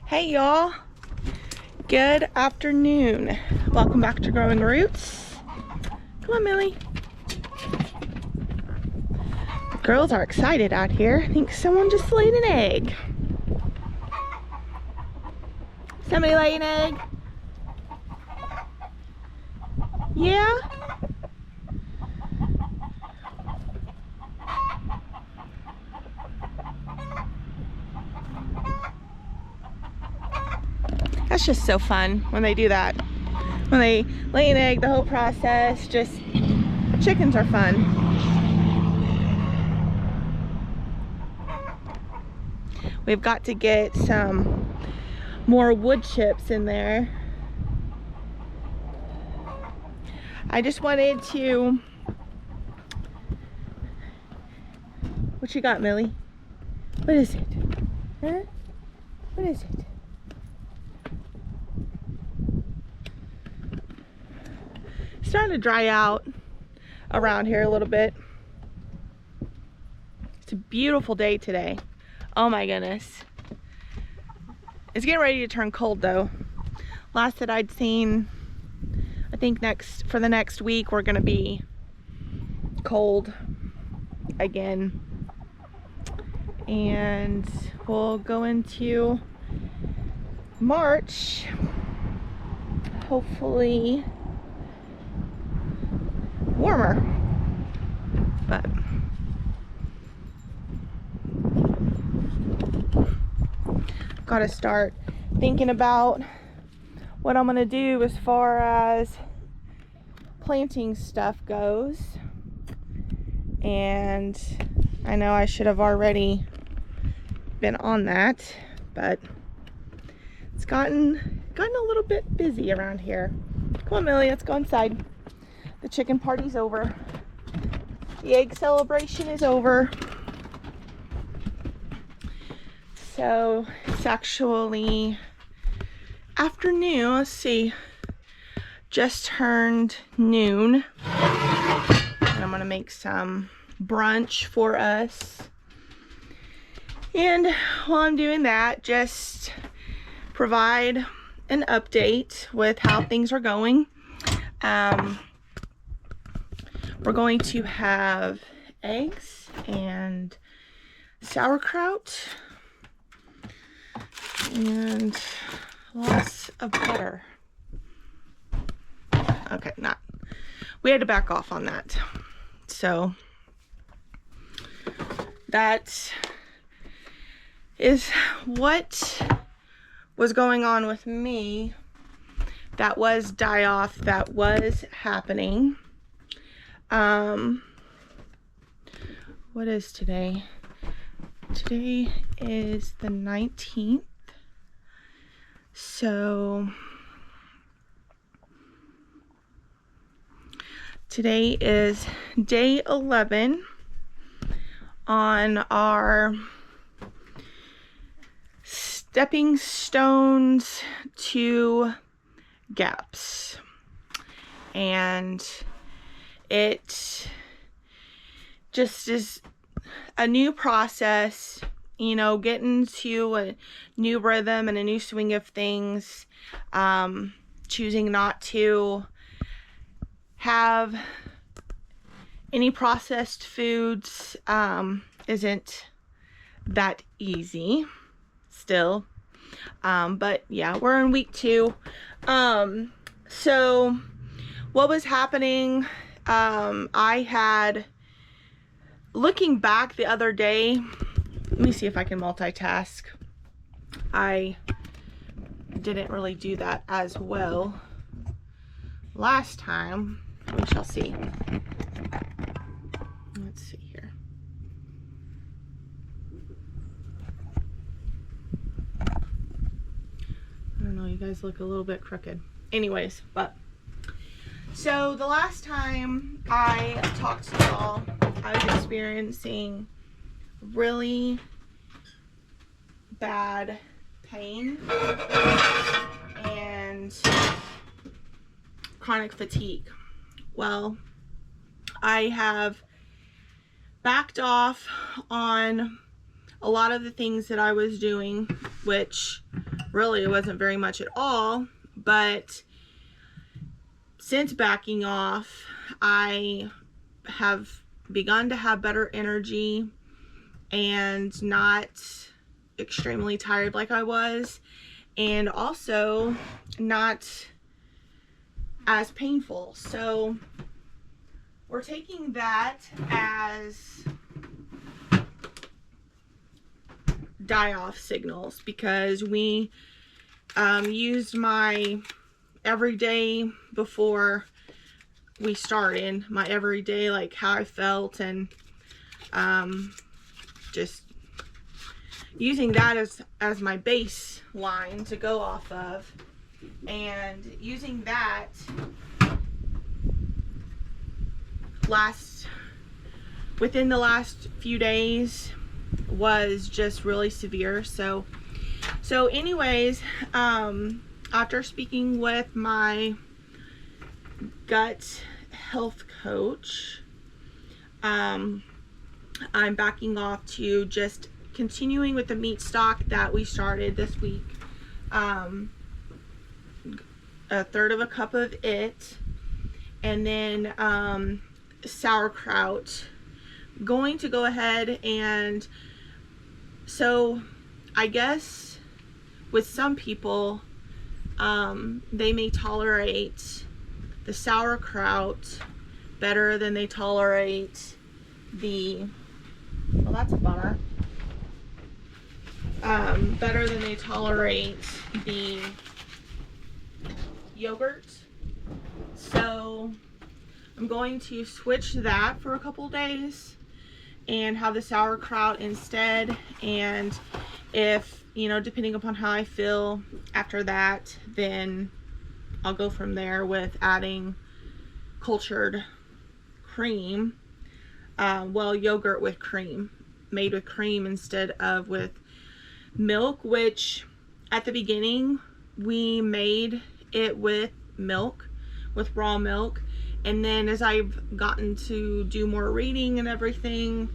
Hey y'all, good afternoon. Welcome back to Growing Roots. Come on, Millie. The girls are excited out here. I think someone just laid an egg. Somebody laid an egg? Yeah? That's just so fun when they do that. When they lay an egg, the whole process, chickens are fun. We've got to get some more wood chips in there. I just wanted to... What you got, Millie? What is it? Huh? What is it? It's starting to dry out around here a little bit. It's a beautiful day today. Oh my goodness. It's getting ready to turn cold though. Last that I'd seen, I think for the next week we're gonna be cold again. And we'll go into March, hopefully warmer, but gotta start thinking about what I'm gonna do as far as planting stuff goes. And I know I should have already been on that, but it's gotten a little bit busy around here. Come on, Millie, let's go inside. The chicken party's over. The egg celebration is over. So it's actually afternoon. Let's see. Just turned noon. And I'm gonna make some brunch for us. And while I'm doing that, just provide an update with how things are going. We're going to have eggs and sauerkraut and lots of butter. Okay, we had to back off on that. So that is what was going on with me. That was die-off, that was happening. What is today? Today is the 19th. So today is day 11 on our stepping stones to gaps. And it just is a new process, you know, getting to a new rhythm and a new swing of things. Choosing not to have any processed foods isn't that easy still. But yeah, we're in week 2. So what was happening, I had, looking back the other day, let me see if I can multitask. I didn't really do that as well last time. We shall see. Let's see here. I don't know, you guys look a little bit crooked. Anyways, but so the last time I talked to y'all, I was experiencing really bad pain and chronic fatigue. Well, I have backed off on a lot of the things that I was doing, which really it wasn't very much at all. But since backing off, I have begun to have better energy and not extremely tired like I was, and also not as painful. So we're taking that as die-off signals, because we used my everyday before we started, my everyday, like how I felt, and just using that as my baseline to go off of, and using that within the last few days was just really severe. So anyways, after speaking with my gut health coach, I'm backing off to just continuing with the meat stock that we started this week. A third of a cup of it, and then sauerkraut. Going to go ahead and, so I guess with some people, they may tolerate the sauerkraut better than they tolerate the, well, that's a bummer, better than they tolerate the yogurt. So I'm going to switch that for a couple days and have the sauerkraut instead. And if, you know, depending upon how I feel after that, then I'll go from there with adding cultured cream, yogurt with cream, made with cream instead of with milk, which at the beginning we made it with milk, with raw milk. And then as I've gotten to do more reading and everything,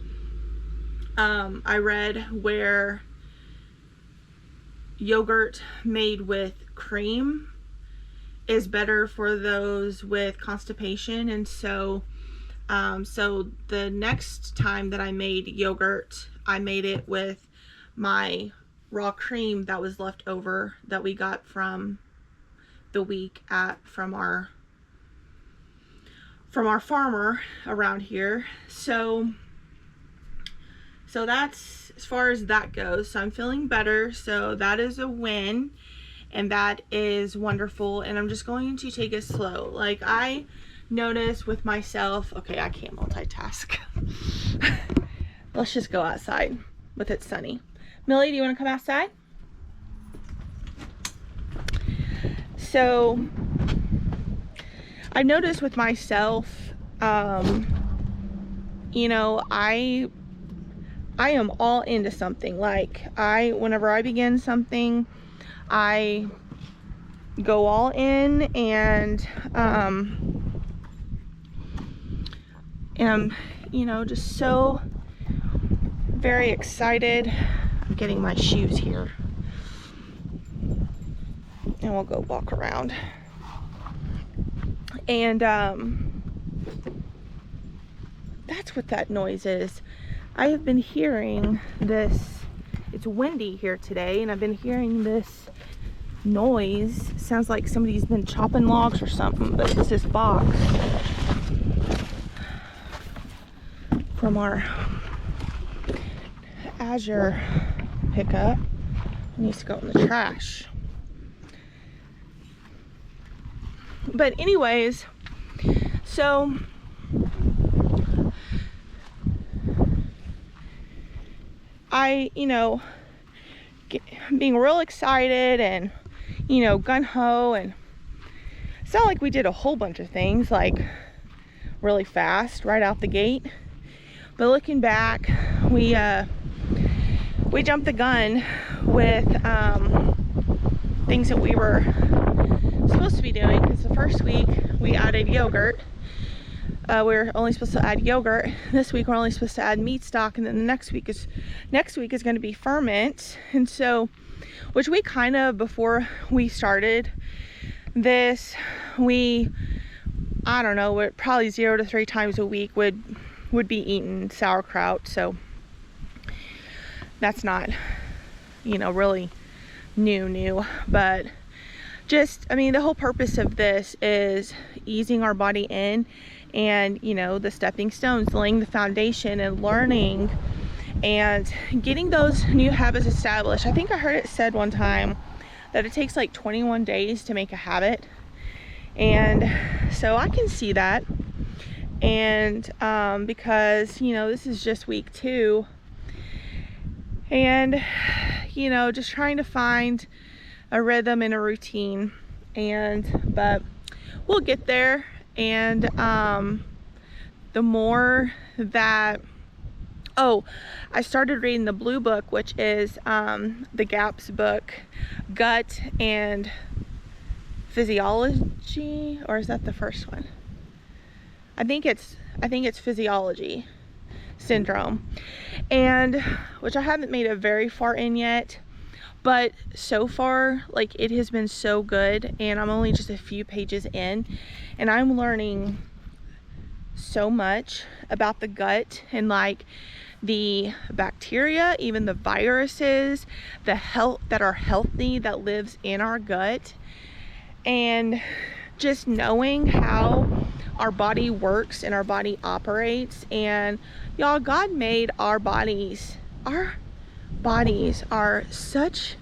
I read where yogurt made with cream is better for those with constipation. And so the next time that I made yogurt, I made it with my raw cream that was left over that we got from the week from our farmer around here. So that's as far as that goes. So I'm feeling better, so that is a win, and that is wonderful. And I'm just going to take it slow. Like, I notice with myself, okay, I can't multitask. Let's just go outside with it sunny. Millie, do you want to come outside? So I've noticed with myself, you know, I am all into something. Like, whenever I begin something, I go all in, and am, you know, just so very excited. I'm getting my shoes here, and we'll go walk around. And that's what that noise is. I have been hearing this. It's windy here today, and I've been hearing this noise. Sounds like somebody's been chopping logs or something, but it's this box from our Azure pickup. It needs to go in the trash. But anyways, so I, you know, being real excited and, you know, gung-ho, and it's not like we did a whole bunch of things like really fast right out the gate, but looking back, we jumped the gun with things that we were supposed to be doing, because the first week we added yogurt. We're only supposed to add yogurt. This week we're only supposed to add meat stock, and then the next week is going to be ferment. And so which we kind of, before we started this, I don't know, probably 0 to 3 times a week would be eating sauerkraut. So that's not, you know, really new, but just, I mean, the whole purpose of this is easing our body in, and, you know, the stepping stones, laying the foundation and learning and getting those new habits established. I think I heard it said one time that it takes like 21 days to make a habit. And so I can see that. And because, you know, this is just week 2, and, you know, just trying to find a rhythm and a routine, but we'll get there. And the more that, I started reading the blue book, which is the Gap's book, Gut and Physiology, or is that the first one? I think it's Physiology Syndrome, and which I haven't made it very far in yet, but so far, like, it has been so good, and I'm only just a few pages in, and I'm learning so much about the gut and like the bacteria, even the viruses, the health that are healthy, that lives in our gut, and just knowing how our body works and our body operates. And y'all, God made our bodies. Our bodies are such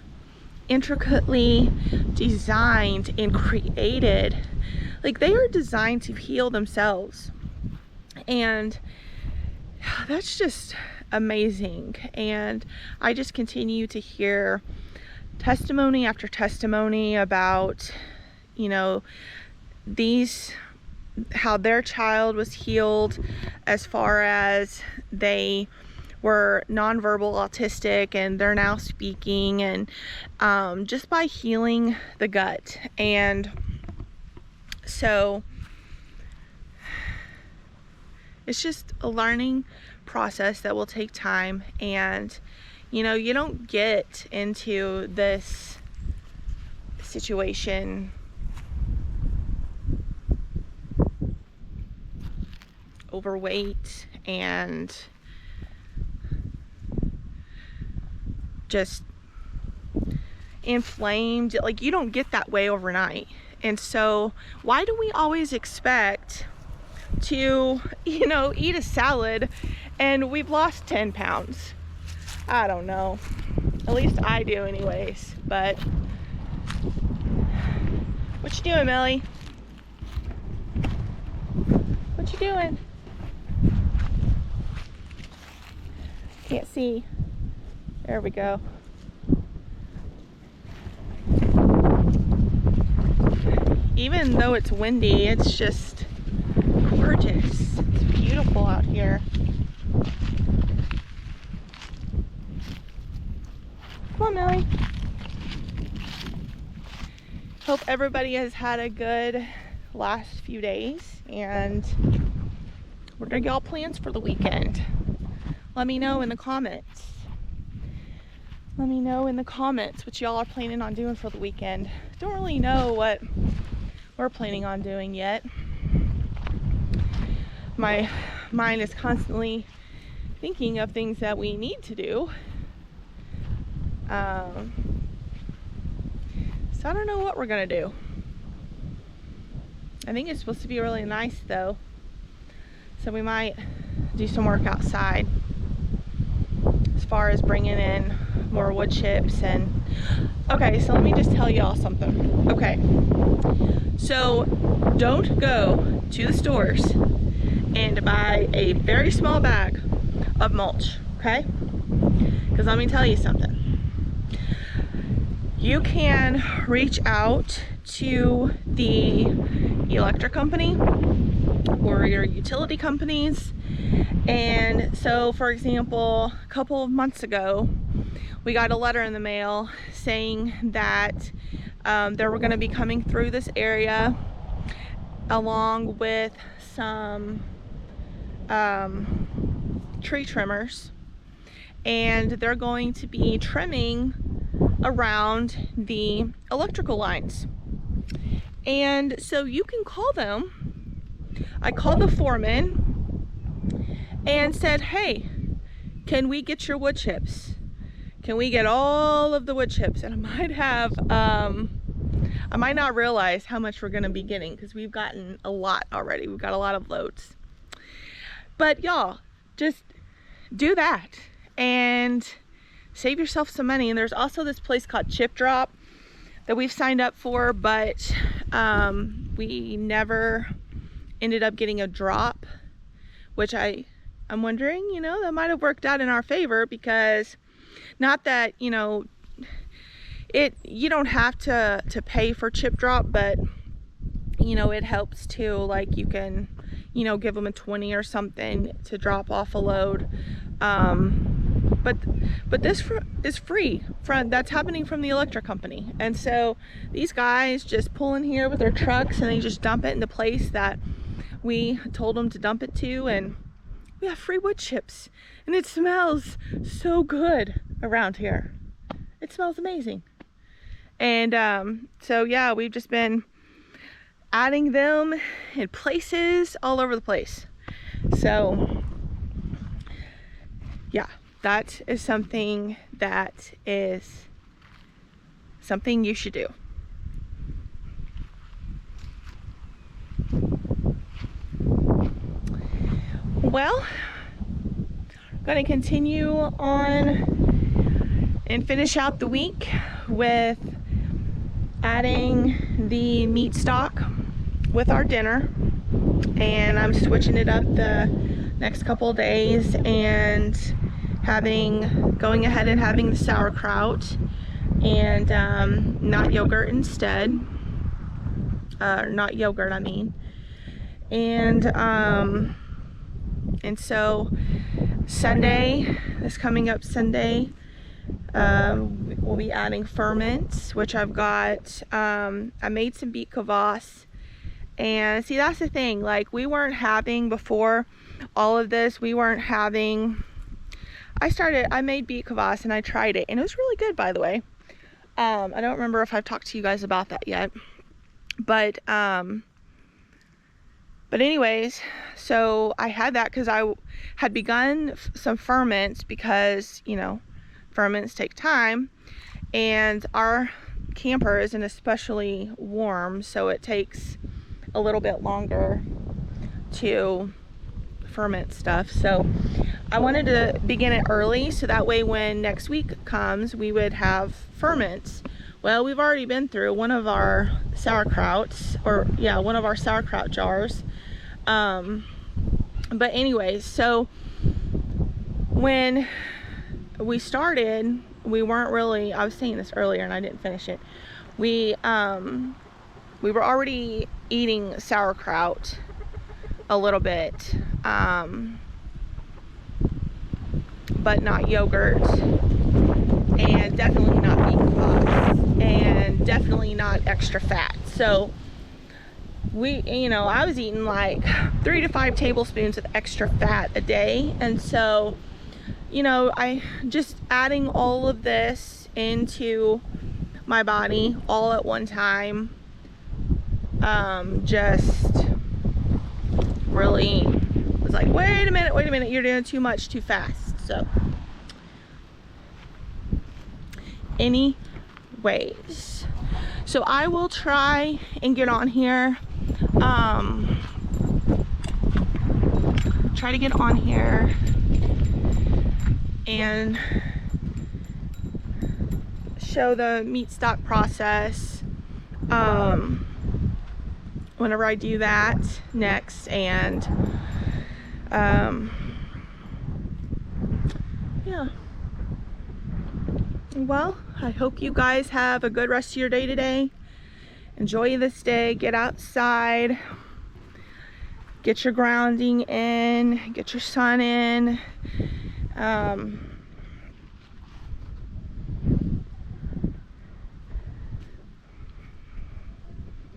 intricately designed and created. Like, they are designed to heal themselves. And that's just amazing. And I just continue to hear testimony after testimony about, you know, how their child was healed, as far as they were nonverbal autistic and they're now speaking, and just by healing the gut. And so it's just a learning process that will take time. And, you know, you don't get into this situation overweight and just inflamed. Like, you don't get that way overnight. And so why do we always expect to, you know, eat a salad and we've lost 10 pounds? I don't know. At least I do anyways. But what you doing, Millie? What you doing? Can't see. There we go. Even though it's windy, it's just gorgeous. It's beautiful out here. Come on, Millie. Hope everybody has had a good last few days. And what are y'all plans for the weekend? Let me know in the comments. Let me know in the comments what y'all are planning on doing for the weekend. Don't really know what we're planning on doing yet. My mind is constantly thinking of things that we need to do. So I don't know what we're gonna do. I think it's supposed to be really nice though. So we might do some work outside, as far as bringing in more wood chips. And okay, so let me just tell y'all something. Okay, so don't go to the stores and buy a very small bag of mulch, okay? Because let me tell you something. You can reach out to the electric company or your utility companies. And so, for example, a couple of months ago, we got a letter in the mail saying that they were going to be coming through this area along with some tree trimmers, and they're going to be trimming around the electrical lines. And so you can call them. I called the foreman and said, hey, can we get your wood chips? Can we get all of the wood chips? And I might not realize how much we're gonna be getting, because we've gotten a lot already. We've got a lot of loads. But y'all, just do that and save yourself some money. And there's also this place called Chip Drop that we've signed up for, but we never ended up getting a drop, which I'm wondering, you know, that might have worked out in our favor, because not that, you know, you don't have to pay for Chip Drop, but you know, it helps too. Like, you can, you know, give them a 20 or something to drop off a load. But this is free. That's happening from the electric company. And so these guys just pull in here with their trucks and they just dump it in the place that we told them to dump it to, and we have free wood chips. And it smells so good around here. It smells amazing. And so yeah, we've just been adding them in places all over the place. So yeah, that is something you should do. Well, I'm going to continue on and finish out the week with adding the meat stock with our dinner, and I'm switching it up the next couple of days and going ahead and having the sauerkraut and not yogurt instead, not yogurt, I mean. And so Sunday, this coming up Sunday, we'll be adding ferments, which I've got. I made some beet kvass, and see, that's the thing, like, we weren't having, before all of this, we weren't having, I made beet kvass and I tried it, and it was really good, by the way. I don't remember if I've talked to you guys about that yet, but anyways, so I had that because I had begun some ferments, because, you know, ferments take time, and our camper isn't especially warm, so it takes a little bit longer to ferment stuff. So I wanted to begin it early, so that way when next week comes, we would have ferments. Well, we've already been through one of our sauerkrauts, one of our sauerkraut jars. But anyways, so when we started, we weren't really, I was saying this earlier and I didn't finish it. We were already eating sauerkraut a little bit, but not yogurt, and definitely not beet kvass, and definitely not extra fat. So I was eating like 3 to 5 tablespoons of extra fat a day. And so, I just adding all of this into my body all at one time, just really was like, wait a minute, you're doing too much too fast. So anyways, so I will try and get on here, and show the meat stock process whenever I do that next. And yeah, well, I hope you guys have a good rest of your day today. Enjoy this day, get outside, get your grounding in, get your sun in.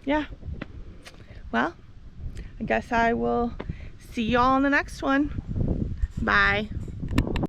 Yeah, well, I guess I will see y'all in the next one. Bye.